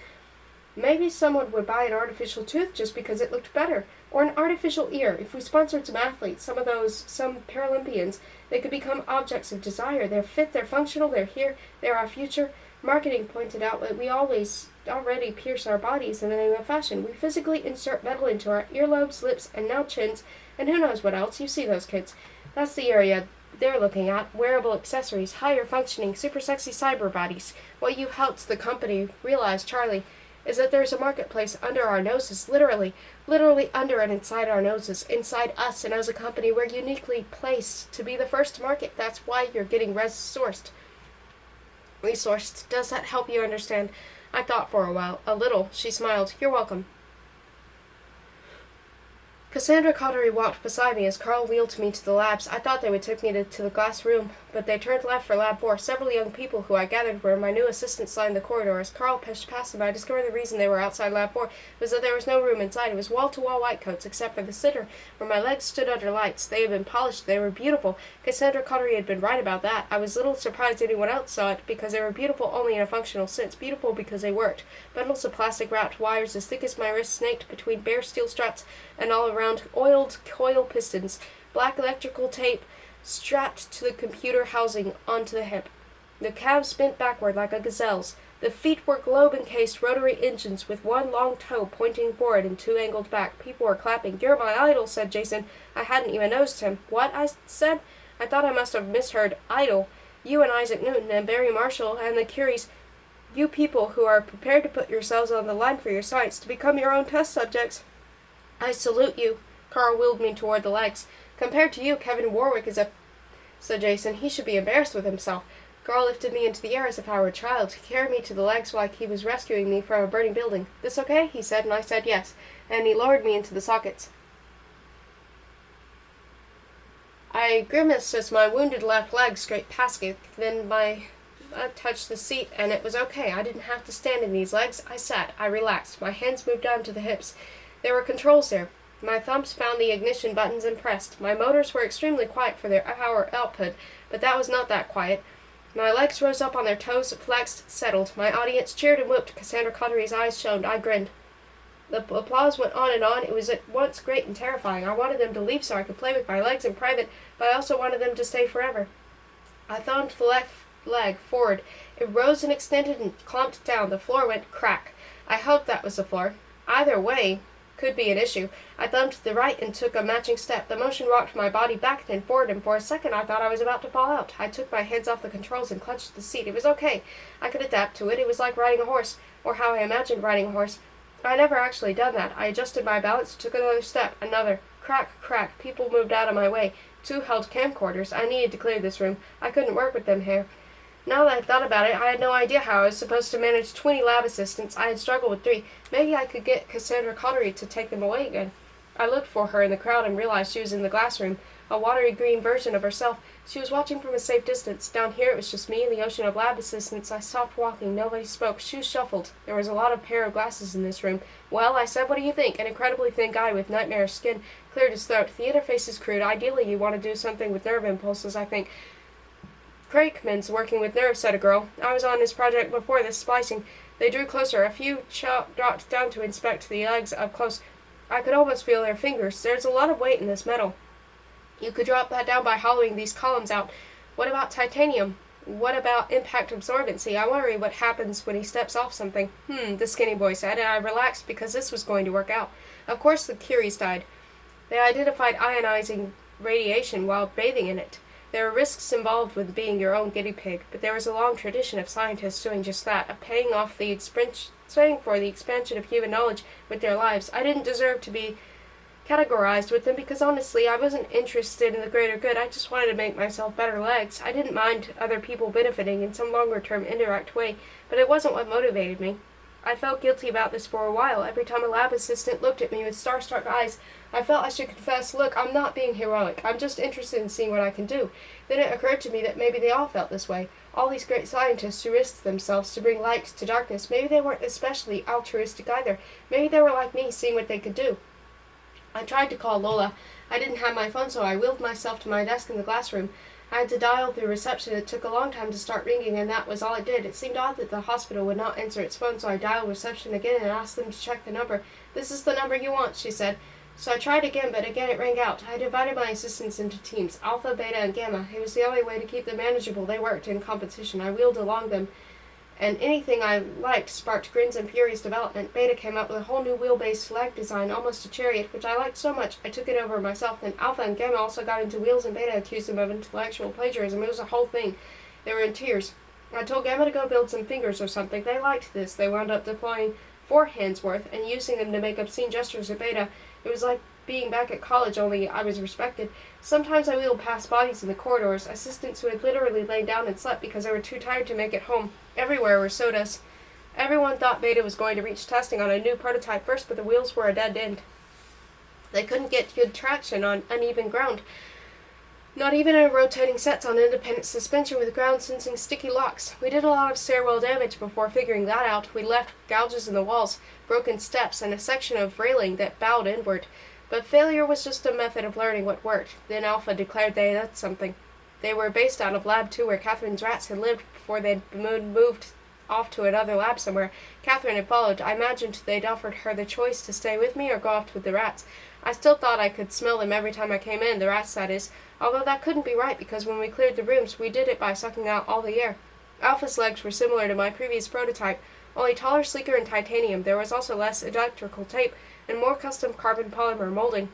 Maybe someone would buy an artificial tooth just because it looked better, or an artificial ear. If we sponsored some athletes, some Paralympians, they could become objects of desire. They're fit, they're functional, they're here, they're our future. Marketing pointed out that we already pierce our bodies in the name of fashion. We physically insert metal into our earlobes, lips, and now chins, and who knows what else. You see those kids. That's the area they're looking at. Wearable accessories, higher functioning, super sexy cyber bodies. What you helped the company realize, Charlie, is that there's a marketplace under our noses, literally under and inside our noses, inside us, and as a company, we're uniquely placed to be the first to market. That's why you're getting resourced. Does that help you understand? I thought for a while. A little. She smiled. You're welcome. Cassandra Cottery walked beside me as Carl wheeled me to the labs. I thought they would take me to the glass room, but they turned left for Lab 4. Several young people who I gathered were my new assistants lined the corridor. As Carl pushed past them, I discovered the reason they were outside Lab 4 was that there was no room inside. It was wall-to-wall white coats, except for the sitter, where my legs stood under lights. They had been polished. They were beautiful. Cassandra Cottery had been right about that. I was little surprised anyone else saw it, because they were beautiful only in a functional sense. Beautiful because they worked. Bundles of plastic-wrapped wires as thick as my wrist snaked between bare steel struts and all around oiled coil pistons, black electrical tape strapped to the computer housing onto the hip. The calves bent backward like a gazelle's. The feet were globe-encased rotary engines with one long toe pointing forward and two angled back. People were clapping. You're my idol, said Jason. I hadn't even noticed him. What? I said. I thought I must have misheard. Idol. You and Isaac Newton and Barry Marshall and the Curies. You people who are prepared to put yourselves on the line for your science, to become your own test subjects. I salute you. Carl wheeled me toward the legs. Compared to you, Kevin Warwick is said Jason. He should be embarrassed with himself. Carl lifted me into the air as if I were a child. He carried me to the legs like he was rescuing me from a burning building. This okay? He said, and I said yes. And he lowered me into the sockets. I grimaced as my wounded left leg scraped past it. Then I touched the seat, and it was okay. I didn't have to stand in these legs. I sat. I relaxed. My hands moved down to the hips. There were controls there. My thumbs found the ignition buttons and pressed. My motors were extremely quiet for their power output, but that was not that quiet. My legs rose up on their toes, flexed, settled. My audience cheered and whooped. Cassandra Cottery's eyes shone. I grinned. The applause went on and on. It was at once great and terrifying. I wanted them to leave so I could play with my legs in private, but I also wanted them to stay forever. I thumbed the left leg forward. It rose and extended and clumped down. The floor went crack. I hoped that was the floor. Either way could be an issue. I thumbed to the right and took a matching step. The motion rocked my body back and forward, and for a second I thought I was about to fall out. I took my hands off the controls and clutched the seat. It was okay. I could adapt to it. It was like riding a horse, or how I imagined riding a horse. I never actually done that. I adjusted my balance, took another step, another. Crack, crack. People moved out of my way. Two held camcorders. I needed to clear this room. I couldn't work with them here. Now that I thought about it, I had no idea how I was supposed to manage 20 lab assistants. I had struggled with 3. Maybe I could get Cassandra Cottery to take them away again. I looked for her in the crowd and realized she was in the glass room, a watery green version of herself. She was watching from a safe distance. Down here it was just me and the ocean of lab assistants. I stopped walking. Nobody spoke. Shoes shuffled. There was a lot of pair of glasses in this room. Well, I said, what do you think? An incredibly thin guy with nightmarish skin cleared his throat. The interface is crude. Ideally, you want to do something with nerve impulses, I think. Crakeman's working with nerves, said a girl. I was on his project before this, splicing. They drew closer. A few dropped down to inspect the legs up close. I could almost feel their fingers. There's a lot of weight in this metal. You could drop that down by hollowing these columns out. What about titanium? What about impact absorbency? I worry what happens when he steps off something. The skinny boy said, and I relaxed because this was going to work out. Of course the Curies died. They identified ionizing radiation while bathing in it. There are risks involved with being your own guinea pig, but there is a long tradition of scientists doing just that, of paying for the expansion of human knowledge with their lives. I didn't deserve to be categorized with them because honestly I wasn't interested in the greater good. I just wanted to make myself better legs. I didn't mind other people benefiting in some longer-term indirect way, but it wasn't what motivated me. I felt guilty about this for a while. Every time a lab assistant looked at me with starstruck eyes, I felt I should confess, look, I'm not being heroic. I'm just interested in seeing what I can do. Then it occurred to me that maybe they all felt this way. All these great scientists who risked themselves to bring light to darkness, maybe they weren't especially altruistic either. Maybe they were like me, seeing what they could do. I tried to call Lola. I didn't have my phone, so I wheeled myself to my desk in the glass room. I had to dial through reception. It took a long time to start ringing, and that was all it did. It seemed odd that the hospital would not answer its phone, so I dialed reception again and asked them to check the number. "This is the number you want," she said. So I tried again, but again it rang out. I divided my assistants into teams, Alpha, Beta, and Gamma. It was the only way to keep them manageable. They worked in competition. I wheeled along them, and anything I liked sparked grins and furious development. Beta came up with a whole new wheelbase flag design, almost a chariot, which I liked so much I took it over myself. Then Alpha and Gamma also got into wheels, and Beta accused them of intellectual plagiarism. It was a whole thing. They were in tears. I told Gamma to go build some fingers or something. They liked this. They wound up deploying 4 hands worth and using them to make obscene gestures at Beta. It was like being back at college, only I was respected. Sometimes I wheeled past bodies in the corridors, assistants who had literally laid down and slept because they were too tired to make it home. Everywhere were sodas. Everyone thought Beta was going to reach testing on a new prototype first, but the wheels were a dead end. They couldn't get good traction on uneven ground. Not even in rotating sets on independent suspension with ground-sensing sticky locks. We did a lot of stairwell damage before figuring that out. We left gouges in the walls, broken steps, and a section of railing that bowed inward. But failure was just a method of learning what worked. Then Alpha declared they had something. They were based out of Lab 2 where Catherine's rats had lived before they'd moved off to another lab somewhere. Catherine had followed. I imagined they'd offered her the choice to stay with me or go off with the rats. I still thought I could smell them every time I came in, the rats that is, although that couldn't be right because when we cleared the rooms we did it by sucking out all the air. Alpha's legs were similar to my previous prototype, only taller, sleeker, and titanium. There was also less electrical tape and more custom carbon polymer molding.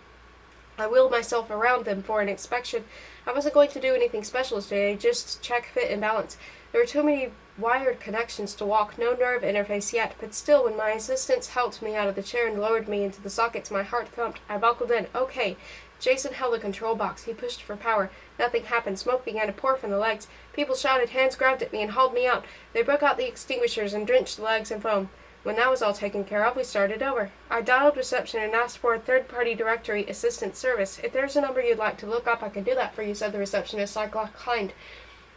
I wheeled myself around them for an inspection. I wasn't going to do anything special today, just check fit and balance. There were too many wired connections to walk, no nerve interface yet, but still, when my assistants helped me out of the chair and lowered me into the sockets, my heart thumped. I buckled in. Okay. Jason held the control box. He pushed for power. Nothing happened. Smoke began to pour from the legs. People shouted, hands grabbed at me and hauled me out. They broke out the extinguishers and drenched the legs in foam. When that was all taken care of, we started over. I dialed reception and asked for a third-party directory assistance service. If there's a number you'd like to look up, I can do that for you, said the receptionist. I declined.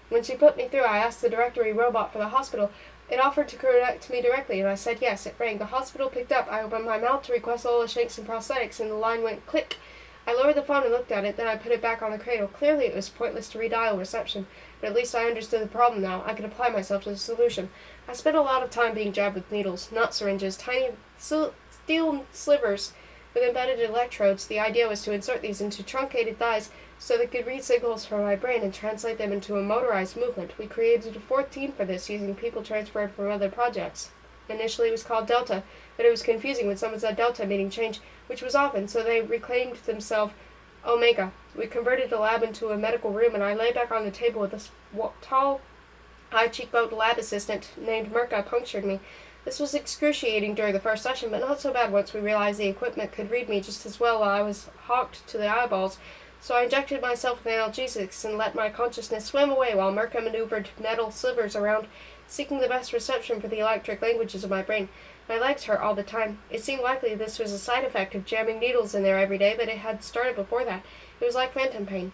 When she put me through, I asked the directory robot for the hospital. It offered to connect me directly, and I said yes. It rang. The hospital picked up. I opened my mouth to request Lola Shanks and prosthetics, and the line went click. I lowered the phone and looked at it, then I put it back on the cradle. Clearly it was pointless to redial reception, but at least I understood the problem now. I could apply myself to the solution. I spent a lot of time being jabbed with needles, not syringes, tiny steel slivers with embedded electrodes. The idea was to insert these into truncated thighs so they could read signals from my brain and translate them into a motorized movement. We created a 4th team for this, using people transferred from other projects. Initially it was called Delta, but it was confusing when someone said Delta meaning change, which was often, so they reclaimed themselves Omega. We converted the lab into a medical room, and I lay back on the table with a tall, high-cheekboned lab assistant named Mirka punctured me. This was excruciating during the first session, but not so bad once we realized the equipment could read me just as well while I was hawked to the eyeballs. So I injected myself with analgesics and let my consciousness swim away while Mirka maneuvered metal slivers around, seeking the best reception for the electric languages of my brain. My legs hurt all the time. It seemed likely this was a side effect of jamming needles in there every day, but it had started before that. It was like phantom pain.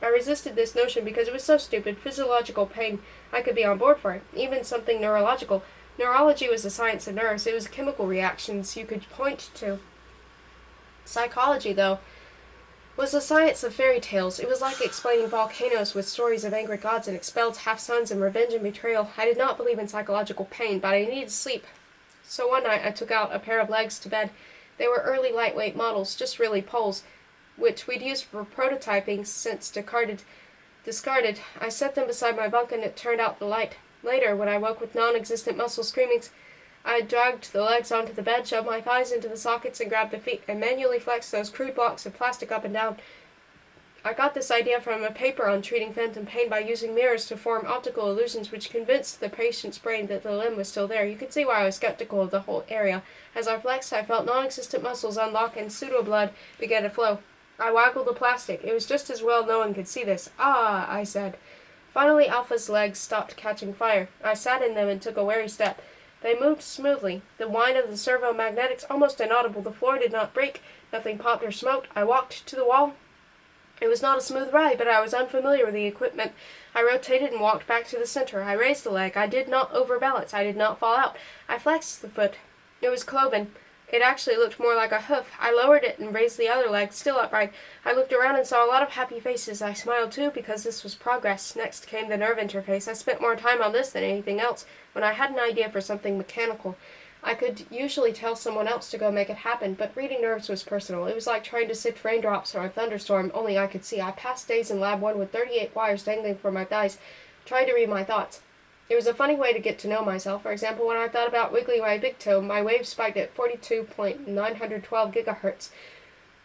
I resisted this notion because it was so stupid. Physiological pain, I could be on board for it. Even something neurological. Neurology was the science of nerves. It was chemical reactions you could point to. Psychology, though, was the science of fairy tales. It was like explaining volcanoes with stories of angry gods and expelled half-sons and revenge and betrayal. I did not believe in psychological pain, but I needed sleep. So one night I took out a pair of legs to bed. They were early lightweight models, just really poles, which we'd used for prototyping since discarded. I set them beside my bunk and it turned out the light. Later, when I woke with non-existent muscle screamings, I dragged the legs onto the bed, shoved my thighs into the sockets, and grabbed the feet, and manually flexed those crude blocks of plastic up and down. I got this idea from a paper on treating phantom pain by using mirrors to form optical illusions which convinced the patient's brain that the limb was still there. You could see why I was skeptical of the whole area. As I flexed, I felt non-existent muscles unlock and pseudo-blood began to flow. I waggled the plastic. It was just as well no one could see this. Ah, I said. Finally, Alpha's legs stopped catching fire. I sat in them and took a wary step. They moved smoothly, the whine of the servo-magnetics almost inaudible. The floor did not break. Nothing popped or smoked. I walked to the wall. It was not a smooth ride, but I was unfamiliar with the equipment. I rotated and walked back to the center. I raised the leg. I did not overbalance. I did not fall out. I flexed the foot. It was cloven. It actually looked more like a hoof. I lowered it and raised the other leg, still upright. I looked around and saw a lot of happy faces. I smiled too, because this was progress. Next came the nerve interface. I spent more time on this than anything else. When I had an idea for something mechanical, I could usually tell someone else to go make it happen, but reading nerves was personal. It was like trying to sift raindrops or a thunderstorm, only I could see. I passed days in Lab 1 with 38 wires dangling from my thighs, trying to read my thoughts. It was a funny way to get to know myself. For example, when I thought about wiggling my big toe, my waves spiked at 42.912 gigahertz.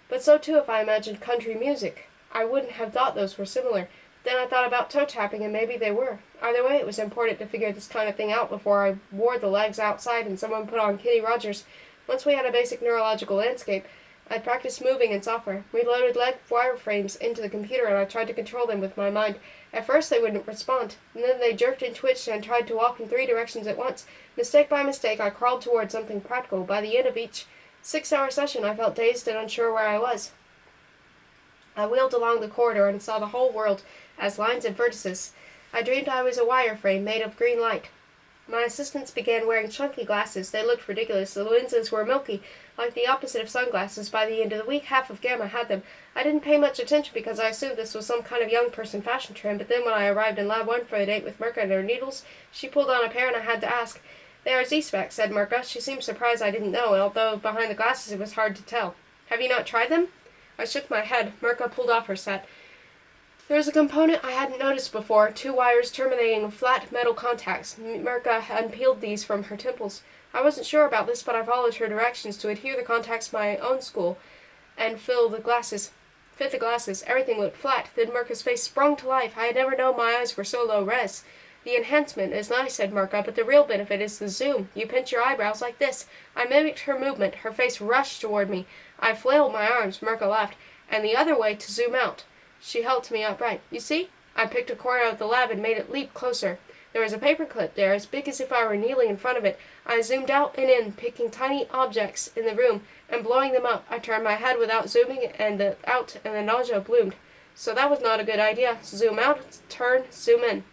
But so too if I imagined country music. I wouldn't have thought those were similar. Then I thought about toe tapping, and maybe they were. Either way, it was important to figure this kind of thing out before I wore the legs outside and someone put on Kenny Rogers. Once we had a basic neurological landscape, I practiced moving in software. We loaded leg wireframes into the computer, and I tried to control them with my mind. At first they wouldn't respond, and then they jerked and twitched and tried to walk in 3 directions at once. Mistake by mistake, I crawled toward something practical. By the end of each 6-hour session, I felt dazed and unsure where I was. I wheeled along the corridor and saw the whole world as lines and vertices. I dreamed I was a wireframe made of green light. My assistants began wearing chunky glasses. They looked ridiculous. The lenses were milky, like the opposite of sunglasses. By the end of the week, half of Gamma had them. I didn't pay much attention because I assumed this was some kind of young person fashion trend, but then when I arrived in Lab 1 for a date with Mirka and her needles, she pulled on a pair and I had to ask. "They are Z-Specs," said Mirka. She seemed surprised I didn't know, although behind the glasses it was hard to tell. "Have you not tried them?" I shook my head. Mirka pulled off her set. There was a component I hadn't noticed before, 2 wires terminating in flat metal contacts. Mirka unpeeled these from her temples. I wasn't sure about this, but I followed her directions to adhere the contacts to my own school and fit the glasses. Everything looked flat. Then Mirka's face sprung to life. I had never known my eyes were so low res. "The enhancement is nice," said Mirka, "but the real benefit is the zoom. You pinch your eyebrows like this." I mimicked her movement. Her face rushed toward me. I flailed my arms. Mirka laughed. "And the other way to zoom out." She helped me upright. "You see?" I picked a corner of the lab and made it leap closer. There was a paperclip there, as big as if I were kneeling in front of it. I zoomed out and in, picking tiny objects in the room and blowing them up. I turned my head without zooming out, and the nausea bloomed. So that was not a good idea. Zoom out, turn, zoom in.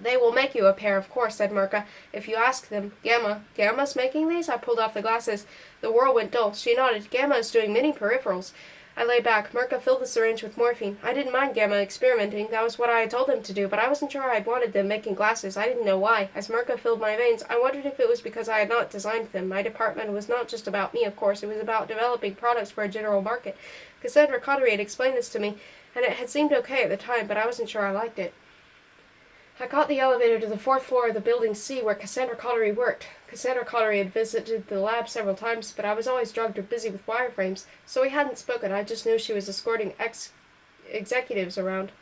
"They will make you a pair, of course," said Mirka, "if you ask them. Gamma's making these?" I pulled off the glasses. The whirl went dull. She nodded. "Gamma is doing many peripherals." I lay back. Mirka filled the syringe with morphine. I didn't mind Gamma experimenting. That was what I had told them to do, but I wasn't sure I wanted them making glasses. I didn't know why. As Mirka filled my veins, I wondered if it was because I had not designed them. My department was not just about me, of course. It was about developing products for a general market. Cassandra Cottery had explained this to me, and it had seemed okay at the time, but I wasn't sure I liked it. I caught the elevator to the 4th floor of the Building C where Cassandra Cottery worked. Cassandra Cottery had visited the lab several times, but I was always drugged or busy with wireframes, so we hadn't spoken. I just knew she was escorting executives around.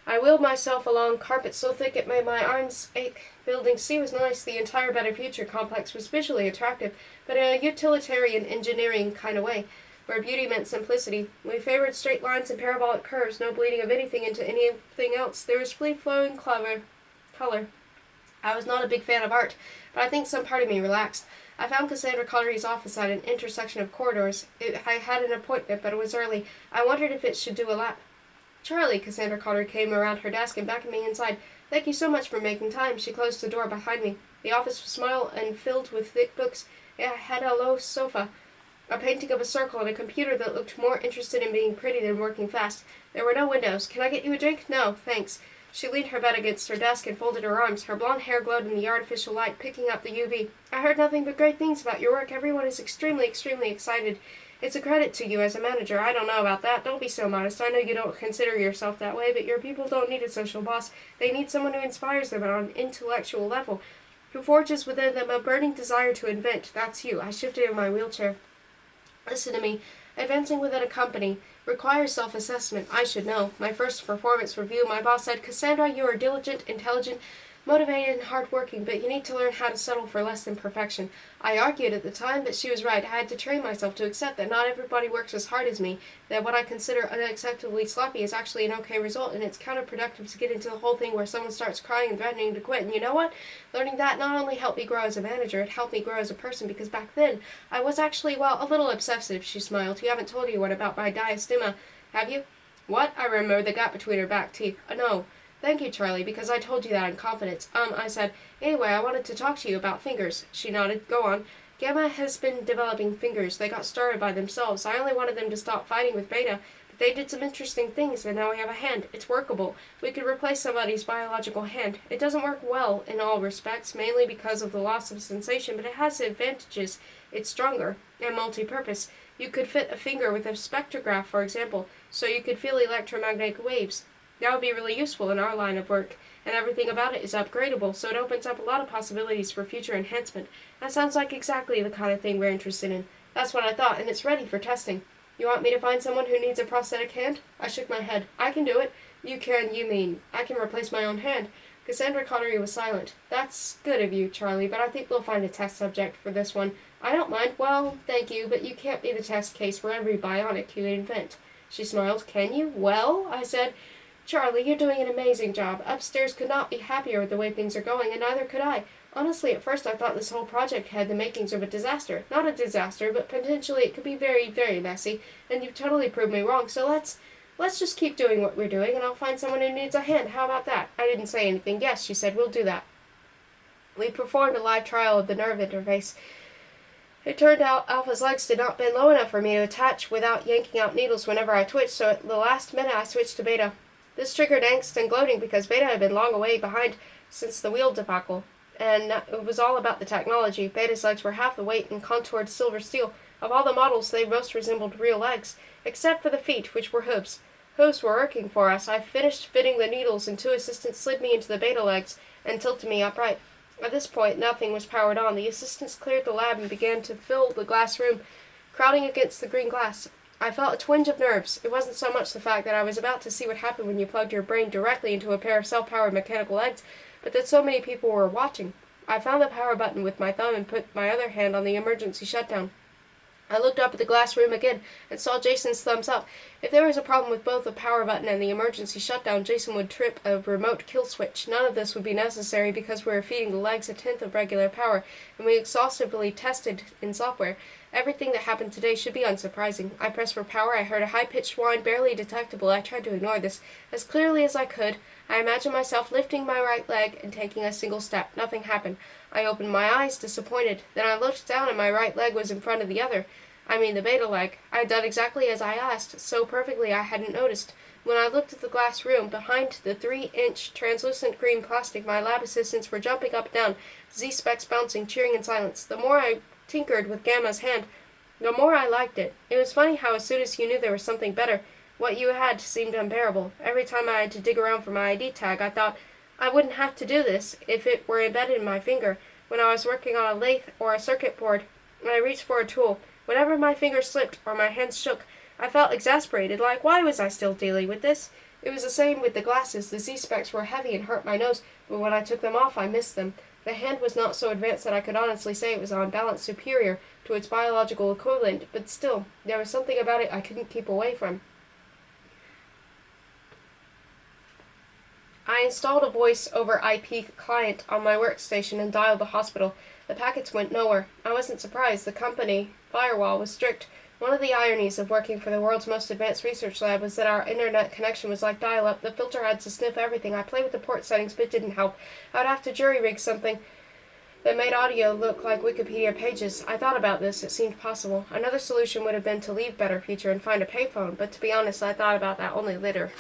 I wheeled myself along carpet so thick it made my arms ache. Building C was nice. The entire Better Future complex was visually attractive, but in a utilitarian engineering kind of way, where beauty meant simplicity. We favored straight lines and parabolic curves, no bleeding of anything into anything else. There was free-flowing color. I was not a big fan of art, but I think some part of me relaxed. I found Cassandra Cottery's office at an intersection of corridors. I had an appointment, but it was early. I wondered if it should do a lap. "Charlie," Cassandra Cottery came around her desk and beckoned me inside. "Thank you so much for making time." She closed the door behind me. The office was small and filled with thick books. It had a low sofa, a painting of a circle, and a computer that looked more interested in being pretty than working fast. There were no windows. "Can I get you a drink?" "No, thanks." She leaned her head against her desk and folded her arms. Her blonde hair glowed in the artificial light, picking up the UV. "I heard nothing but great things about your work. Everyone is extremely, extremely excited. It's a credit to you as a manager. I don't know about that. Don't be so modest. I know you don't consider yourself that way, but your people don't need a social boss. They need someone who inspires them on an intellectual level, who forges within them a burning desire to invent. That's you." I shifted in my wheelchair. "Listen to me. Advancing within a company requires self-assessment. I should know. My first performance review, my boss said, 'Cassandra, you are diligent, intelligent, motivated, and hard-working, but you need to learn how to settle for less than perfection.' I argued at the time, but she was right. I had to train myself to accept that not everybody works as hard as me, that what I consider unacceptably sloppy is actually an okay result, and it's counterproductive to get into the whole thing where someone starts crying and threatening to quit. And you know what? Learning that not only helped me grow as a manager, it helped me grow as a person, because back then I was actually, well, a little obsessive." She smiled. "You haven't told anyone about my diastema, have you?" "What?" I remembered the gap between her back teeth. No. Thank you, Charlie, because I told you that in confidence. I said, anyway, I wanted to talk to you about fingers. She nodded. Go on. Gamma has been developing fingers. They got started by themselves. I only wanted them to stop fighting with Beta, but they did some interesting things, and now we have a hand. It's workable. We could replace somebody's biological hand. It doesn't work well in all respects, mainly because of the loss of sensation, but it has advantages. It's stronger and multi-purpose. You could fit a finger with a spectrograph, for example, so you could feel electromagnetic waves. That would be really useful in our line of work, and everything about it is upgradable, so it opens up a lot of possibilities for future enhancement. That sounds like exactly the kind of thing we're interested in. That's what I thought, and it's ready for testing. You want me to find someone who needs a prosthetic hand? I shook my head. I can do it. You mean, I can replace my own hand. Cassandra Connery was silent. That's good of you, Charlie, but I think we'll find a test subject for this one. I don't mind. Well, thank you, but you can't be the test case for every bionic you invent. She smiled. Can you? Well, I said, Charlie, you're doing an amazing job. Upstairs could not be happier with the way things are going, and neither could I. Honestly, at first I thought this whole project had the makings of a disaster. Not a disaster, but potentially it could be very, very messy, and you've totally proved me wrong, so let's just keep doing what we're doing, and I'll find someone who needs a hand. How about that? I didn't say anything. Yes, she said, we'll do that. We performed a live trial of the nerve interface. It turned out Alpha's legs did not bend low enough for me to attach without yanking out needles whenever I twitched, so at the last minute I switched to Beta. This triggered angst and gloating because Beta had been long away behind since the wheel debacle, and it was all about the technology. Beta's legs were half the weight and contoured silver steel. Of all the models, they most resembled real legs, except for the feet, which were hooves. Hooves were working for us. I finished fitting the needles, and two assistants slid me into the Beta legs and tilted me upright. At this point, nothing was powered on. The assistants cleared the lab and began to fill the glass room, crowding against the green glass. I felt a twinge of nerves. It wasn't so much the fact that I was about to see what happened when you plugged your brain directly into a pair of self-powered mechanical legs, but that so many people were watching. I found the power button with my thumb and put my other hand on the emergency shutdown. I looked up at the glass room again and saw Jason's thumbs up. If there was a problem with both the power button and the emergency shutdown, Jason would trip a remote kill switch. None of this would be necessary because we were feeding the legs a tenth of regular power, and we exhaustively tested in software. Everything that happened today should be unsurprising. I pressed for power. I heard a high-pitched whine, barely detectable. I tried to ignore this. As clearly as I could, I imagined myself lifting my right leg and taking a single step. Nothing happened. I opened my eyes, disappointed. Then I looked down and my right leg was in front of the other. I mean the Beta leg. I had done exactly as I asked, so perfectly I hadn't noticed. When I looked at the glass room, behind the 3-inch translucent green plastic, my lab assistants were jumping up and down, Z-specs bouncing, cheering in silence. The more I tinkered with Gamma's hand, the more I liked it. It was funny how as soon as you knew there was something better, what you had seemed unbearable. Every time I had to dig around for my ID tag, I thought I wouldn't have to do this if it were embedded in my finger. When I was working on a lathe or a circuit board, and I reached for a tool, whenever my fingers slipped or my hands shook, I felt exasperated, like why was I still dealing with this? It was the same with the glasses. The Z-specs were heavy and hurt my nose, but when I took them off, I missed them. The hand was not so advanced that I could honestly say it was on balance superior to its biological equivalent, but still, there was something about it I couldn't keep away from. I installed a voice over IP client on my workstation and dialed the hospital. The packets went nowhere. I wasn't surprised. The company firewall was strict. One of the ironies of working for the world's most advanced research lab was that our internet connection was like dial-up. The filter had to sniff everything. I played with the port settings, but it didn't help. I would have to jury-rig something that made audio look like Wikipedia pages. I thought about this. It seemed possible. Another solution would have been to leave Better Future and find a payphone, but to be honest, I thought about that only later.